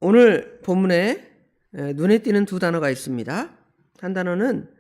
오늘 본문에 눈에 띄는 두 단어가 있습니다. 한 단어는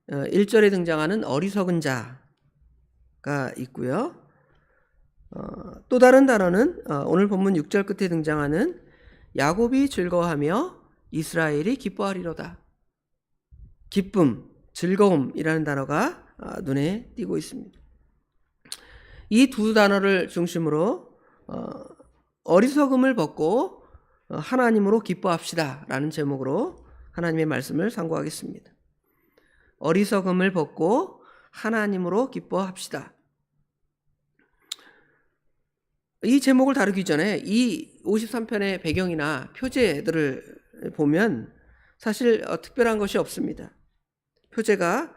1절에 등장하는 어리석은 자가 있고요. 또 다른 단어는 오늘 본문 6절 끝에 등장하는 야곱이 즐거워하며 이스라엘이 기뻐하리로다. 기쁨, 즐거움이라는 단어가 눈에 띄고 있습니다. 이 두 단어를 중심으로 어리석음을 벗고 하나님으로 기뻐합시다 라는 제목으로 하나님의 말씀을 상고하겠습니다. 어리석음을 벗고 하나님으로 기뻐합시다. 이 제목을 다루기 전에 이 53편의 배경이나 표제들을 보면 사실 특별한 것이 없습니다. 표제가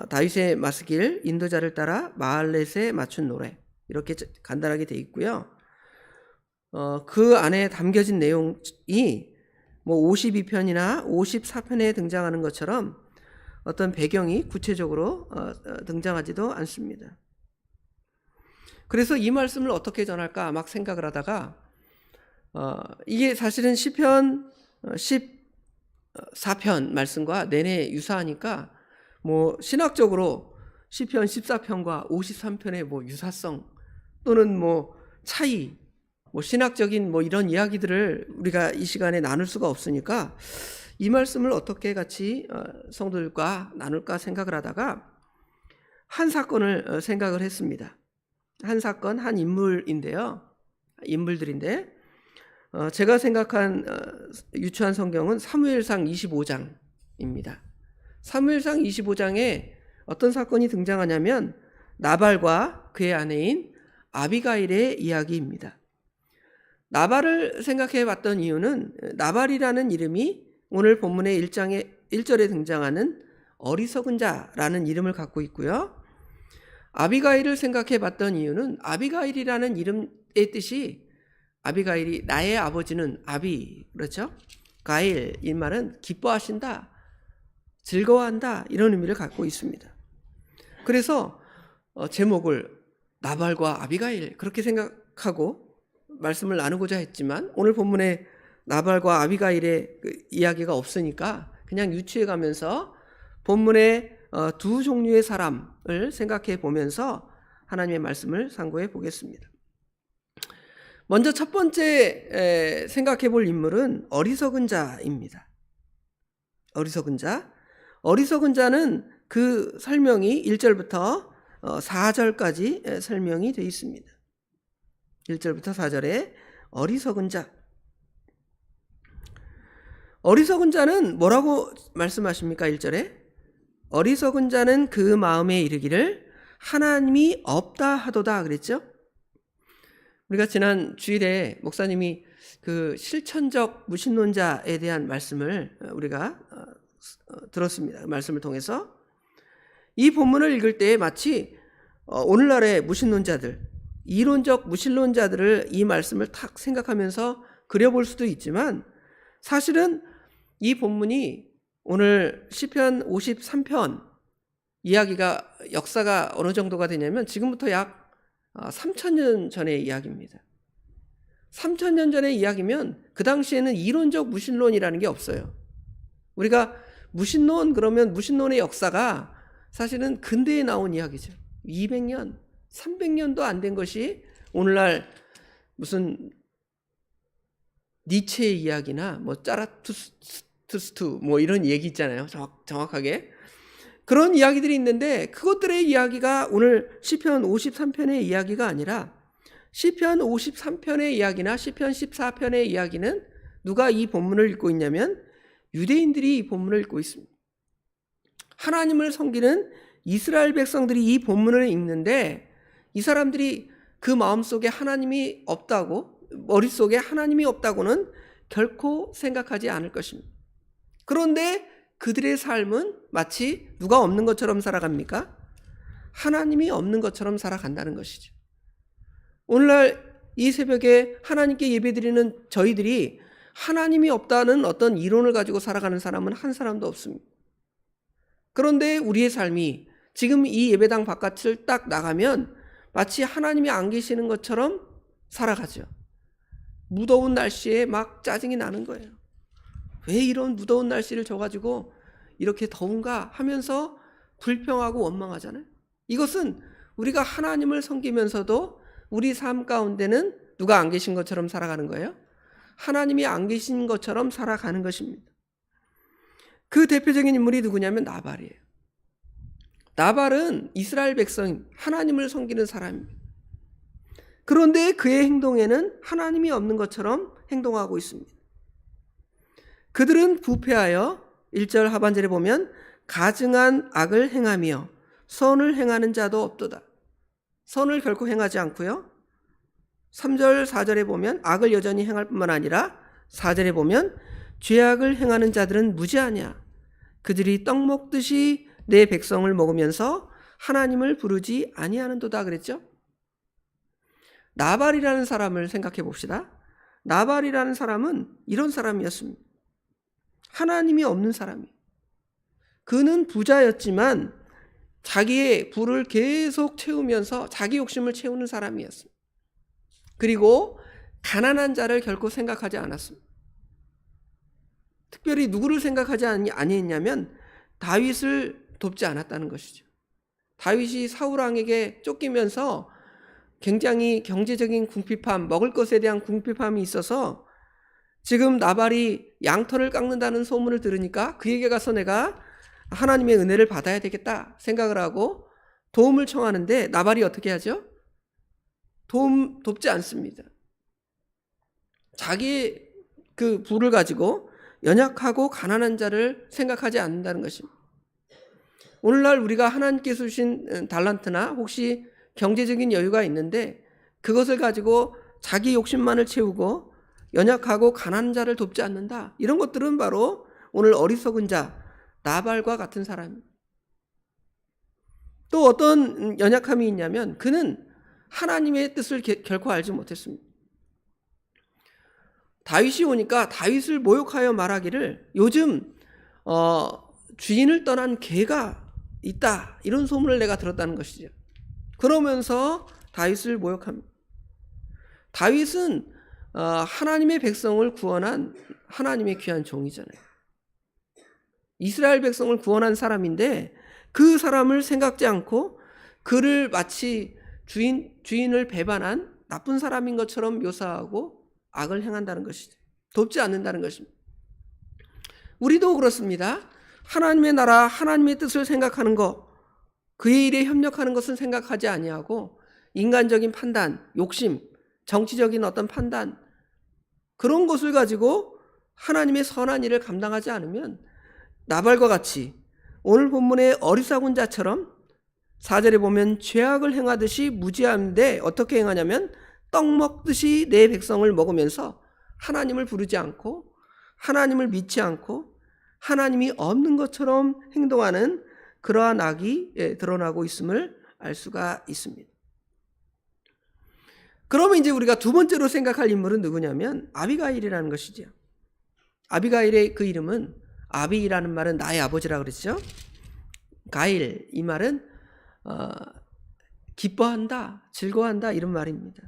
다윗의 맞설 인도자를 따라 마할렛에 맞춘 노래 이렇게 간단하게 되어 있고요. 그 안에 담겨진 내용이 52편이나 54편에 등장하는 것처럼 어떤 배경이 구체적으로 등장하지도 않습니다. 그래서 이 말씀을 어떻게 전할까 막 생각을 하다가 이게 사실은 시편 14편 말씀과 내내 유사하니까 신학적으로 시편 14편과 53편의 유사성 또는 차이 신학적인 이런 이야기들을 우리가 이 시간에 나눌 수가 없으니까 이 말씀을 어떻게 같이 성도들과 나눌까 생각을 하다가 한 사건을 생각을 했습니다. 한 사건, 한 인물인데요. 인물들인데 제가 생각한 유추한 성경은 사무엘상 25장입니다. 사무엘상 25장에 어떤 사건이 등장하냐면 나발과 그의 아내인 아비가일의 이야기입니다. 나발을 생각해 봤던 이유는 나발이라는 이름이 오늘 본문의 1절에 등장하는 어리석은 자라는 이름을 갖고 있고요. 아비가일을 생각해 봤던 이유는 아비가일이라는 이름의 뜻이 아비가일이 나의 아버지는 그렇죠? 가일 이 말은 기뻐하신다, 즐거워한다 이런 의미를 갖고 있습니다. 그래서 제목을 나발과 아비가일 그렇게 생각하고 말씀을 나누고자 했지만 오늘 본문에 나발과 아비가일의 이야기가 없으니까 그냥 유추해 가면서 본문의 두 종류의 사람을 생각해 보면서 하나님의 말씀을 상고해 보겠습니다. 먼저 첫 번째 생각해 볼 인물은 어리석은 자입니다. 어리석은 자. 어리석은 자는 그 설명이 1절부터 4절까지 설명이 되어 있습니다. 1절부터 4절에 어리석은 자. 어리석은 자는 뭐라고 말씀하십니까? 1절에 어리석은 자는 그 마음에 이르기를 하나님이 없다 하도다 그랬죠? 우리가 지난 주일에 목사님이 그 실천적 무신론자에 대한 말씀을 우리가 들었습니다. 말씀을 통해서 이 본문을 읽을 때 마치 오늘날의 무신론자들, 이론적 무신론자들을 이 말씀을 탁 생각하면서 그려볼 수도 있지만 사실은 이 본문이 오늘 시편 53편 이야기가 역사가 어느 정도가 되냐면 지금부터 약 3000년 전의 이야기입니다. 3000년 전의 이야기면 그 당시에는 이론적 무신론이라는 게 없어요. 우리가 무신론 그러면 무신론의 역사가 사실은 근대에 나온 이야기죠. 200년, 300년도 안 된 것이 오늘날 무슨 니체의 이야기나 짜라투스트 이런 얘기 있잖아요. 정확하게. 그런 이야기들이 있는데 그것들의 이야기가 오늘 시편 53편의 이야기가 아니라 시편 53편의 이야기나 시편 14편의 이야기는 누가 이 본문을 읽고 있냐면 유대인들이 이 본문을 읽고 있습니다. 하나님을 섬기는 이스라엘 백성들이 이 본문을 읽는데 이 사람들이 그 마음속에 하나님이 없다고 머릿속에 하나님이 없다고는 결코 생각하지 않을 것입니다. 그런데 그들의 삶은 마치 누가 없는 것처럼 살아갑니까? 하나님이 없는 것처럼 살아간다는 것이죠. 오늘날 이 새벽에 하나님께 예배드리는 저희들이 하나님이 없다는 어떤 이론을 가지고 살아가는 사람은 한 사람도 없습니다. 그런데 우리의 삶이 지금 이 예배당 바깥을 딱 나가면 마치 하나님이 안 계시는 것처럼 살아가죠. 무더운 날씨에 막 짜증이 나는 거예요. 왜 이런 무더운 날씨를 줘가지고 이렇게 더운가 하면서 불평하고 원망하잖아요. 이것은 우리가 하나님을 섬기면서도 우리 삶 가운데는 누가 안 계신 것처럼 살아가는 거예요. 하나님이 안 계신 것처럼 살아가는 것입니다. 그 대표적인 인물이 누구냐면 나발이에요. 나발은 이스라엘 백성, 하나님을 섬기는 사람입니다. 그런데 그의 행동에는 하나님이 없는 것처럼 행동하고 있습니다. 그들은 부패하여 1절 하반절에 보면 가증한 악을 행하며 선을 행하는 자도 없도다. 선을 결코 행하지 않고요. 3절 4절에 보면 악을 여전히 행할 뿐만 아니라 4절에 보면 죄악을 행하는 자들은 무지하냐. 그들이 떡 먹듯이 내 백성을 먹으면서 하나님을 부르지 아니하는도다 그랬죠. 나발이라는 사람을 생각해 봅시다. 나발이라는 사람은 이런 사람이었습니다. 하나님이 없는 사람이에요. 그는 부자였지만 자기의 부를 계속 채우면서 자기 욕심을 채우는 사람이었습니다. 그리고 가난한 자를 결코 생각하지 않았습니다. 특별히 누구를 생각하지 아니했냐면 다윗을 돕지 않았다는 것이죠. 다윗이 사울 왕에게 쫓기면서 굉장히 경제적인 궁핍함, 먹을 것에 대한 궁핍함이 있어서 지금 나발이 양털을 깎는다는 소문을 들으니까 그에게 가서 내가 하나님의 은혜를 받아야 되겠다 생각을 하고 도움을 청하는데 나발이 어떻게 하죠? 돕지 않습니다. 자기의 그 부를 가지고 연약하고 가난한 자를 생각하지 않는다는 것입니다. 오늘날 우리가 하나님께서 주신 달란트나 혹시 경제적인 여유가 있는데 그것을 가지고 자기 욕심만을 채우고 연약하고 가난한 자를 돕지 않는다. 이런 것들은 바로 오늘 어리석은 자 나발과 같은 사람입니다. 또 어떤 연약함이 있냐면 그는 하나님의 뜻을 결코 알지 못했습니다. 다윗이 오니까 다윗을 모욕하여 말하기를 요즘 주인을 떠난 개가 있다 이런 소문을 내가 들었다는 것이죠. 그러면서 다윗을 모욕합니다. 다윗은 하나님의 백성을 구원한 하나님의 귀한 종이잖아요. 이스라엘 백성을 구원한 사람인데 그 사람을 생각지 않고 그를 마치 주인을 배반한 나쁜 사람인 것처럼 묘사하고 악을 행한다는 것이죠. 돕지 않는다는 것입니다. 우리도 그렇습니다. 하나님의 나라, 하나님의 뜻을 생각하는 것, 그의 일에 협력하는 것은 생각하지 아니하고 인간적인 판단, 욕심, 정치적인 어떤 판단 그런 것을 가지고 하나님의 선한 일을 감당하지 않으면 나발과 같이 오늘 본문의 어리석은 자처럼 4절에 보면 죄악을 행하듯이 무지한데 어떻게 행하냐면 떡 먹듯이 내 백성을 먹으면서 하나님을 부르지 않고 하나님을 믿지 않고 하나님이 없는 것처럼 행동하는 그러한 악이 드러나고 있음을 알 수가 있습니다. 그러면 이제 우리가 두 번째로 생각할 인물은 누구냐면 아비가일이라는 것이죠. 아비가일의 그 이름은 아비라는 말은 나의 아버지라 그랬죠. 가일 이 말은 기뻐한다, 즐거워한다 이런 말입니다.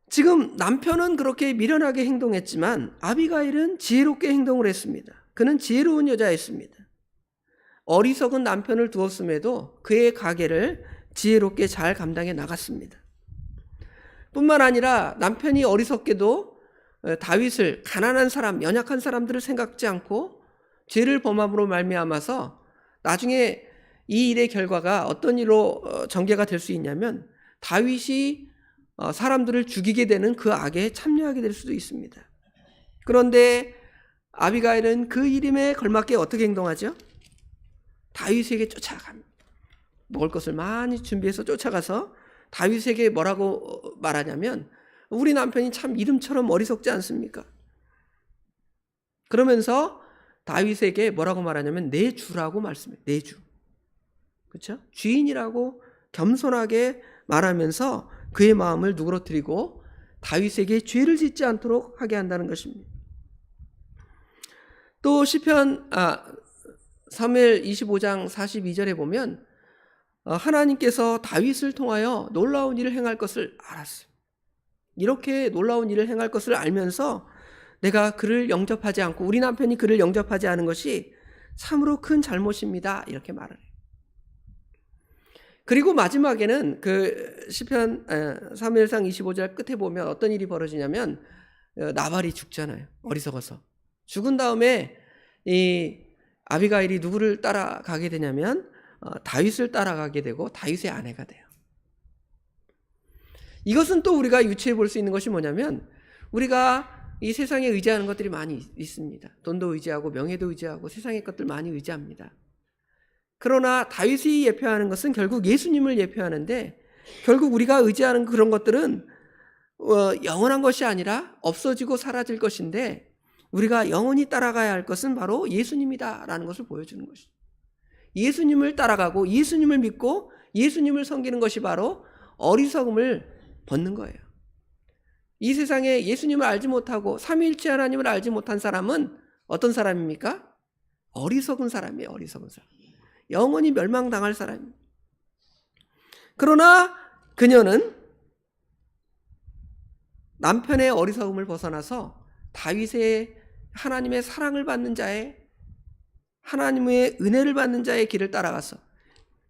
지금 남편은 그렇게 미련하게 행동했지만 아비가일은 지혜롭게 행동을 했습니다. 그는 지혜로운 여자였습니다. 어리석은 남편을 두었음에도 그의 가계를 지혜롭게 잘 감당해 나갔습니다. 뿐만 아니라 남편이 어리석게도 다윗을 가난한 사람, 연약한 사람들을 생각지 않고 죄를 범함으로 말미암아서 나중에 이 일의 결과가 어떤 일로 전개가 될 수 있냐면 다윗이 사람들을 죽이게 되는 그 악에 참여하게 될 수도 있습니다. 그런데 아비가일은 그 이름에 걸맞게 어떻게 행동하죠? 다윗에게 쫓아갑니다. 먹을 것을 많이 준비해서 쫓아가서 다윗에게 뭐라고 말하냐면 우리 남편이 참 이름처럼 어리석지 않습니까? 그러면서 다윗에게 뭐라고 말하냐면 내 주라고 말씀해요. 내 주. 그렇죠? 주인이라고 겸손하게 말하면서 그의 마음을 누그러뜨리고 다윗에게 죄를 짓지 않도록 하게 한다는 것입니다. 또 시편 사무엘 25장 42절에 보면 하나님께서 다윗을 통하여 놀라운 일을 행할 것을 알았어요. 이렇게 놀라운 일을 행할 것을 알면서 내가 그를 영접하지 않고 우리 남편이 그를 영접하지 않은 것이 참으로 큰 잘못입니다. 이렇게 말을 해요. 그리고 마지막에는 그 시편 사무엘상 25절 끝에 보면 어떤 일이 벌어지냐면 나발이 죽잖아요. 어리석어서. 죽은 다음에 이 아비가일이 누구를 따라가게 되냐면 다윗을 따라가게 되고 다윗의 아내가 돼요. 이것은 또 우리가 유추해 볼 수 있는 것이 뭐냐면 우리가 이 세상에 의지하는 것들이 많이 있습니다. 돈도 의지하고 명예도 의지하고 세상의 것들 많이 의지합니다. 그러나 다윗이 예표하는 것은 결국 예수님을 예표하는데 결국 우리가 의지하는 그런 것들은 영원한 것이 아니라 없어지고 사라질 것인데 우리가 영원히 따라가야 할 것은 바로 예수님이다라는 것을 보여주는 것이죠. 예수님을 따라가고 예수님을 믿고 예수님을 섬기는 것이 바로 어리석음을 벗는 거예요. 이 세상에 예수님을 알지 못하고 삼위일체 하나님을 알지 못한 사람은 어떤 사람입니까? 어리석은 사람이에요. 어리석은 사람. 영원히 멸망당할 사람입니다. 그러나 그녀는 남편의 어리석음을 벗어나서 다윗의 하나님의 사랑을 받는 자의 하나님의 은혜를 받는 자의 길을 따라가서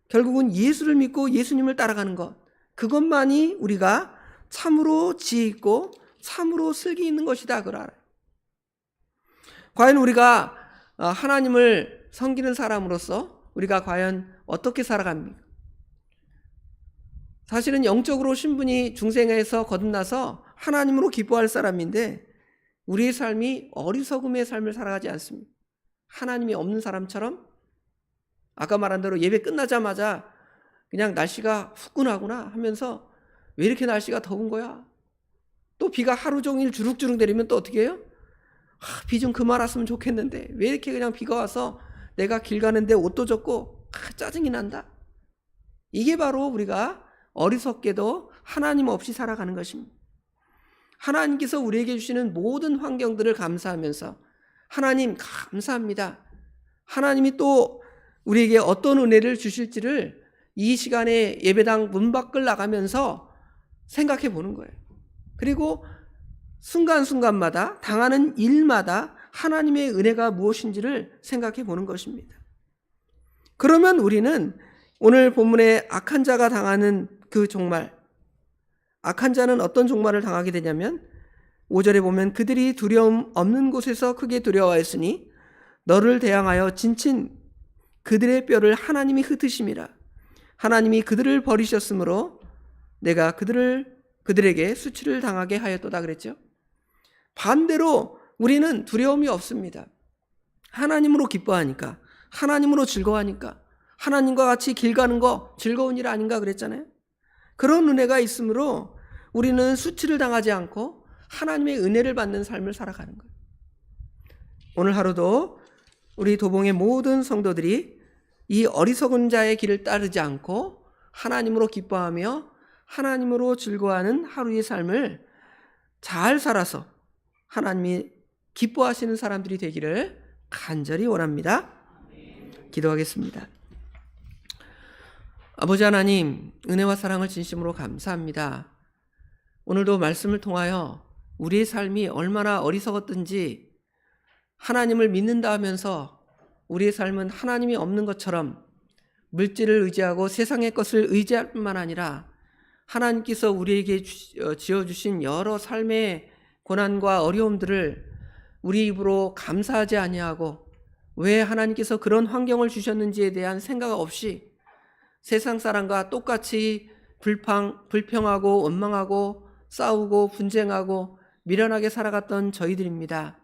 결국은 예수를 믿고 예수님을 따라가는 것, 그것만이 우리가 참으로 지혜 있고 참으로 슬기 있는 것이다 그걸 알아요. 과연 우리가 하나님을 섬기는 사람으로서 우리가 과연 어떻게 살아갑니까? 사실은 영적으로 신분이 중생에서 거듭나서 하나님으로 기뻐할 사람인데 우리의 삶이 어리석음의 삶을 살아가지 않습니다. 하나님이 없는 사람처럼 아까 말한 대로 예배 끝나자마자 그냥 날씨가 후끈하구나 하면서 왜 이렇게 날씨가 더운 거야? 또 비가 하루 종일 주룩주룩 내리면 또 어떻게 해요? 비 좀 그만 왔으면 좋겠는데 왜 이렇게 그냥 비가 와서 내가 길 가는데 옷도 젖고 짜증이 난다. 이게 바로 우리가 어리석게도 하나님 없이 살아가는 것입니다. 하나님께서 우리에게 주시는 모든 환경들을 감사하면서 하나님 감사합니다. 하나님이 또 우리에게 어떤 은혜를 주실지를 이 시간에 예배당 문 밖을 나가면서 생각해 보는 거예요. 그리고 순간순간마다 당하는 일마다 하나님의 은혜가 무엇인지를 생각해 보는 것입니다. 그러면 우리는 오늘 본문에 악한 자가 당하는 그 종말, 악한 자는 어떤 종말을 당하게 되냐면 5절에 보면 그들이 두려움 없는 곳에서 크게 두려워하였으니 너를 대항하여 진친 그들의 뼈를 하나님이 흩으심이라. 하나님이 그들을 버리셨으므로 내가 그들에게 수치를 당하게 하였도다 그랬죠. 반대로 우리는 두려움이 없습니다. 하나님으로 기뻐하니까, 하나님으로 즐거워하니까, 하나님과 같이 길 가는 거 즐거운 일 아닌가 그랬잖아요. 그런 은혜가 있으므로 우리는 수치를 당하지 않고 하나님의 은혜를 받는 삶을 살아가는 거예요. 오늘 하루도 우리 도봉의 모든 성도들이 이 어리석은 자의 길을 따르지 않고 하나님으로 기뻐하며 하나님으로 즐거워하는 하루의 삶을 잘 살아서 하나님이 기뻐하시는 사람들이 되기를 간절히 원합니다. 기도하겠습니다. 아버지 하나님, 은혜와 사랑을 진심으로 감사합니다. 오늘도 말씀을 통하여 우리의 삶이 얼마나 어리석었든지 하나님을 믿는다 하면서 우리의 삶은 하나님이 없는 것처럼 물질을 의지하고 세상의 것을 의지할 뿐만 아니라 하나님께서 우리에게 지어주신 여러 삶의 고난과 어려움들을 우리 입으로 감사하지 아니하고 왜 하나님께서 그런 환경을 주셨는지에 대한 생각 없이 세상 사람과 똑같이 불평하고 원망하고 싸우고 분쟁하고 미련하게 살아갔던 저희들입니다.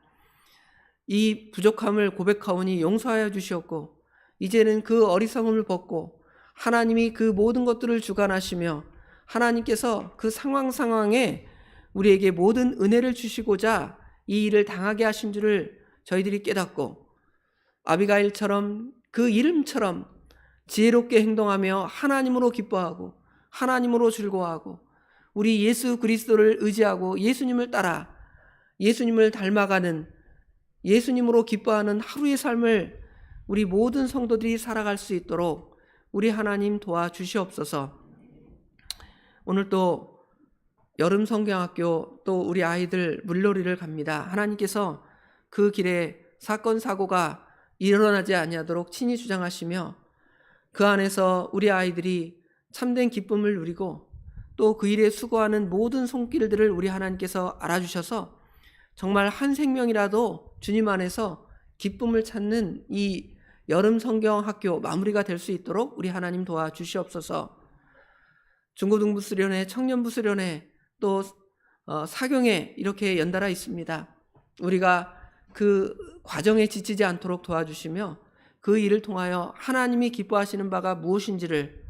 이 부족함을 고백하오니 용서하여 주시옵고 이제는 그 어리석음을 벗고 하나님이 그 모든 것들을 주관하시며 하나님께서 그 상황에 우리에게 모든 은혜를 주시고자 이 일을 당하게 하신 줄을 저희들이 깨닫고 아비가일처럼 그 이름처럼 지혜롭게 행동하며 하나님으로 기뻐하고 하나님으로 즐거워하고 우리 예수 그리스도를 의지하고 예수님을 따라 예수님을 닮아가는 예수님으로 기뻐하는 하루의 삶을 우리 모든 성도들이 살아갈 수 있도록 우리 하나님 도와주시옵소서. 오늘 또 여름 성경학교 또 우리 아이들 물놀이를 갑니다. 하나님께서 그 길에 사건 사고가 일어나지 아니하도록 친히 주장하시며 그 안에서 우리 아이들이 참된 기쁨을 누리고 또 그 일에 수고하는 모든 손길들을 우리 하나님께서 알아주셔서 정말 한 생명이라도 주님 안에서 기쁨을 찾는 이 여름 성경학교 마무리가 될 수 있도록 우리 하나님 도와주시옵소서. 중고등부 수련회, 청년부 수련회, 또 사경회 이렇게 연달아 있습니다. 우리가 그 과정에 지치지 않도록 도와주시며 그 일을 통하여 하나님이 기뻐하시는 바가 무엇인지를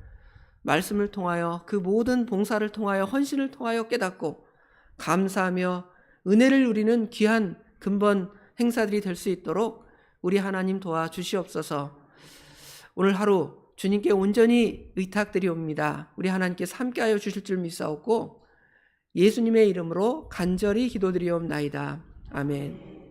말씀을 통하여 그 모든 봉사를 통하여 헌신을 통하여 깨닫고 감사하며 은혜를 누리는 귀한 근본 행사들이 될 수 있도록 우리 하나님 도와주시옵소서. 오늘 하루 주님께 온전히 의탁드리옵니다. 우리 하나님께서 함께하여 주실 줄 믿사옵고 예수님의 이름으로 간절히 기도드리옵나이다. 아멘.